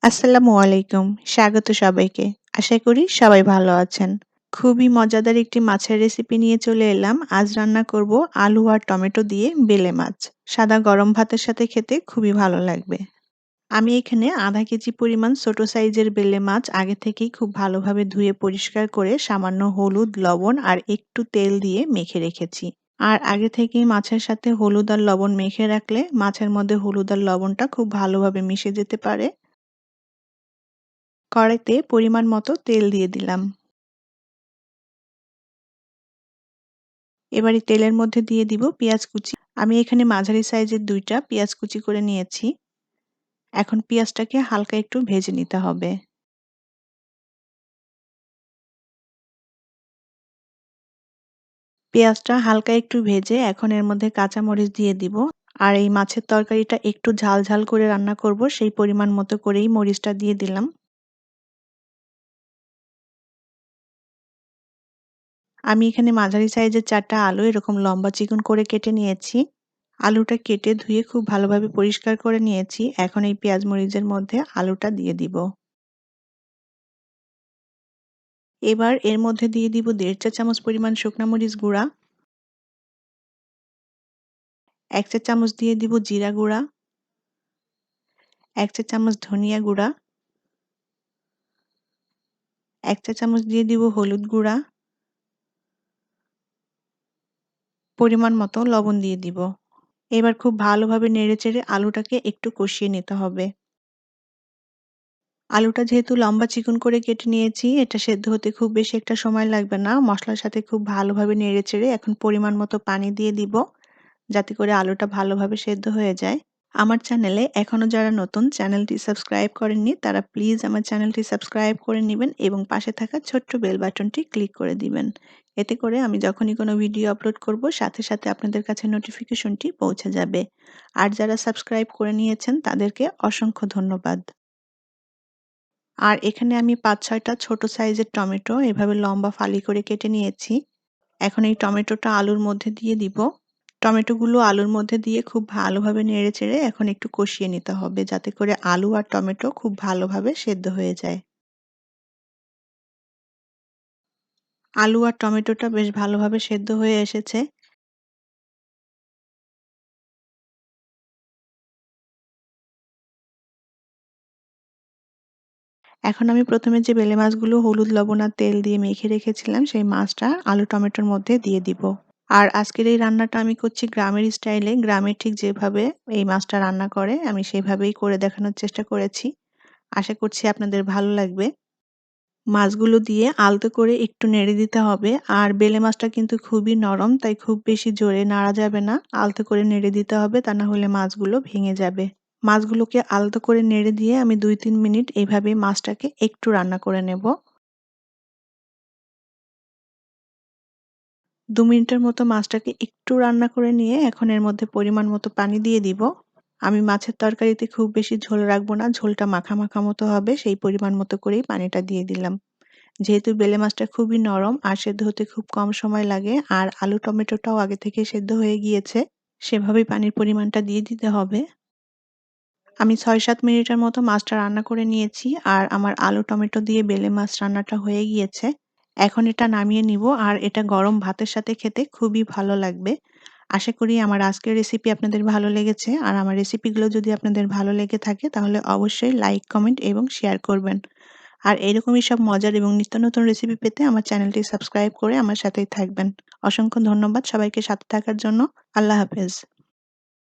আসসালামু আলাইকুম। স্বাগত সবাইকে। আশা করি সবাই ভালো আছেন। খুবই মজাদার একটি মাছের রেসিপি নিয়ে চলে এলাম। আজ রান্না করব আলু আর টমেটো দিয়ে বেলে মাছ। সাদা গরম ভাতের সাথে খেতে খুবই ভালো লাগবে। আমি এখানে ০.৫ কেজি পরিমাণ ছোট সাইজের বেলে মাছ আগে থেকেই খুব ভালোভাবে ধুয়ে পরিষ্কার করে সামান্য হলুদ, লবণ আর একটু তেল দিয়ে মেখে রেখেছি। আর আগে থেকেই মাছের সাথে হলুদ আর লবণ মেখে রাখলে মাছের মধ্যে হলুদ আর লবণটা খুব ভালোভাবে মিশে যেতে পারে। কড়াইতে পরিমাণ মতো তেল দিয়ে দিলাম। এবার এই তেলের মধ্যে দিয়ে দিব পেঁয়াজ কুচি। আমি এখানে মাঝারি সাইজের ২ টা পেঁয়াজ কুচি করে নিয়েছি। এখন পেঁয়াজটাকে হালকা একটু ভেজে নিতে হবে। পেঁয়াজটা হালকা একটু ভেজে এখন এর মধ্যে কাঁচামরিচ দিয়ে দিব। আর এই মাছের তরকারিটা একটু ঝাল, ঝাল করে রান্না করব সেই পরিমাণ মতো করেই মরিচটা দিয়ে দিলাম। আমি এখানে মাঝারি সাইজের ৪ টা আলু এরকম লম্বা চিকন করে কেটে নিয়েছি। আলুটা কেটে ধুয়ে খুব ভালোভাবে পরিষ্কার করে নিয়েছি। এখন এই পেঁয়াজ মরিচের মধ্যে আলুটা দিয়ে দিব। এবার এর মধ্যে দিয়ে দিব ১.৫ চা চামচ পরিমাণ শুকনা মরিচ গুঁড়া, ১ চা চামচ দিয়ে দিব জিরা গুঁড়া, ১ চা চামচ ধনিয়া গুঁড়া, ১ চা চামচ দিয়ে দিব হলুদ গুঁড়া, পরিমাণ মতো লবণ দিয়ে দিব। এবার খুব ভালোভাবে নেড়েচেড়ে আলুটাকে একটু কষিয়ে নিতে হবে। আলুটা যেহেতু লম্বা চিকন করে কেটে নিয়েছি, এটা সেদ্ধ হতে খুব বেশি একটা সময় লাগবে না। মসলার সাথে খুব ভালোভাবে নেড়েচেড়ে এখন পরিমাণ মতো পানি দিয়ে দিব, যাতে করে আলুটা ভালোভাবে সেদ্ধ হয়ে যায়। আমার চ্যানেলে এখনো যারা নতুন চ্যানেলটি সাবস্ক্রাইব করেননি তারা প্লিজ আমার চ্যানেলটি সাবস্ক্রাইব করে নিবেন এবং পাশে থাকা ছোট্ট বেল বাটনটি ক্লিক করে দিবেন। এতে করে আমি যখনই কোনো ভিডিও আপলোড করব সাথে সাথে আপনাদের কাছে নোটিফিকেশনটি পৌঁছে যাবে। আর যারা সাবস্ক্রাইব করে নিয়েছেন তাদেরকে অসংখ্য ধন্যবাদ। আর এখানে আমি ৫-৬ টা ছোট সাইজের টমেটো এভাবে লম্বা ফালি করে কেটে নিয়েছি। এখন এই টমেটোটা আলুর মধ্যে দিয়ে দিব। টমেটোগুলো আলুর মধ্যে দিয়ে খুব ভালোভাবে নেড়েচেড়ে এখন একটু কষিয়ে নিতে হবে যাতে করে আলু আর টমেটো খুব ভালোভাবে সেদ্ধ হয়ে যায়। আলু আর টমেটোটা বেশ ভালোভাবে সেদ্ধ হয়ে এসেছে। এখন আমি ১ম এ যে বেলে মাছগুলো হলুদ, লবণ আর তেল দিয়ে মেখে রেখেছিলাম সেই মাছটা আলু টমেটোর মধ্যে দিয়ে দিব। আর আজকের এই রান্নাটা আমি করছি গ্রামের স্টাইলে। গ্রামে ঠিক যেভাবে এই মাছটা রান্না করে আমি সেভাবেই করে দেখানোর চেষ্টা করেছি। আশা করছি আপনাদের ভালো লাগবে। মাছগুলো দিয়ে আলতো করে একটু নেড়ে দিতে হবে। আর বেলে মাছটা কিন্তু খুবই নরম, তাই খুব বেশি জোরে নাড়া যাবে না। আলতো করে নেড়ে দিতে হবে, তা না হলে মাছগুলো ভেঙে যাবে। মাছগুলোকে আলতো করে নেড়ে দিয়ে আমি ২-৩ মিনিট এভাবে মাছটাকে একটু রান্না করে নেব। ২ মিনিটের মতো মাছটাকে একটু রান্না করে নিয়ে এখন এর মধ্যে পরিমাণ মতো পানি দিয়ে দিব। আমি মাছের তরকারিতে খুব বেশি ঝোল রাখবো না, ঝোলটা মাখা, মাখা মতো হবে সেই পরিমাণ মতো করেই পানিটা দিয়ে দিলাম। যেহেতু বেলে মাছটা খুবই নরম আর সেদ্ধ হতে খুব কম সময় লাগে আর আলু টমেটোটাও আগে থেকেই সেদ্ধ হয়ে গিয়েছে, সেভাবেই পানির পরিমাণটা দিয়ে দিতে হবে। আমি ৬-৭ মিনিটের মতো মাছটা রান্না করে নিয়েছি আর আমার আলু টমেটো দিয়ে বেলে মাছ রান্নাটা হয়ে গিয়েছে। এখন এটা নামিয়ে নিব আর এটা গরম ভাতের সাথে খেতে খুবই ভালো লাগবে। আশা করি আমার আজকের রেসিপি আপনাদের ভালো লেগেছে আর আমার রেসিপিগুলো যদি আপনাদের ভালো লেগে থাকে তাহলে অবশ্যই লাইক, কমেন্ট এবং শেয়ার করবেন। আর এরকমই সব মজার এবং নিত্য নতুন রেসিপি পেতে আমার চ্যানেলটি সাবস্ক্রাইব করে আমার সাথেই থাকবেন। অসংখ্য ধন্যবাদ সবাইকে সাথে থাকার জন্য। আল্লাহ হাফেজ।